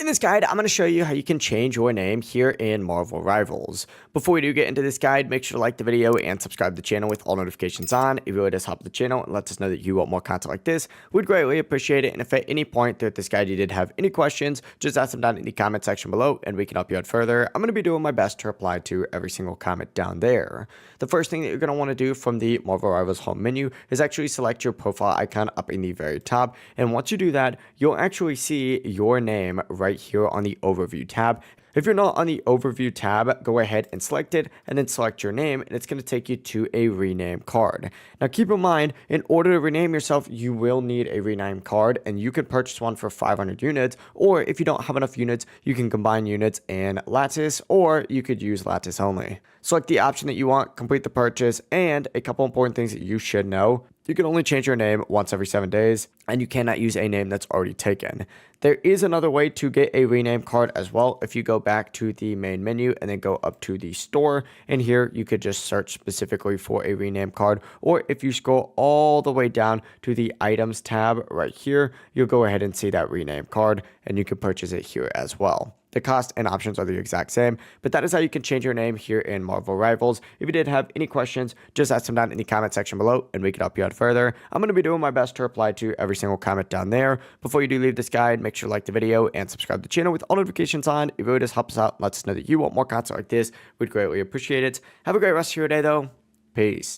In this guide, I'm going to show you how you can change your name here in Marvel Rivals. Before we do get into this guide, make sure to like the video and subscribe to the channel with all notifications on. It really does help the channel and lets us know that you want more content like this. We'd greatly appreciate it. And if at any point throughout this guide you did have any questions, just ask them down in the comment section below and we can help you out further. I'm going to be doing my best to reply to every single comment down there. The first thing that you're going to want to do from the Marvel Rivals home menu is actually select your profile icon up in the very top. And once you do that, you'll actually see your name right here on the overview tab. If you're not on the overview tab, go ahead and select it and then select your name and it's going to take you to a rename card. Now keep in mind, in order to rename yourself, you will need a rename card and you can purchase one for 500 units, or if you don't have enough units, you can combine units in Lattice, or you could use Lattice only. Select the option that you want, complete the purchase, and a couple important things that you should know. You can only change your name once every 7 days, and you cannot use a name that's already taken. There is another way to get a rename card as well. If you go back to the main menu and then go up to the store, and here you could just search specifically for a rename card, or if you scroll all the way down to the items tab right here, you'll go ahead and see that rename card, and you can purchase it here as well. The cost and options are the exact same, but that is how you can change your name here in Marvel Rivals. If you did have any questions, just ask them down in the comment section below and we can help you out further. I'm going to be doing my best to reply to every single comment down there. Before you do leave this guide, make sure to like the video and subscribe to the channel with all notifications on. It really does help us out and lets us know that you want more content like this. We'd greatly appreciate it. Have a great rest of your day though. Peace.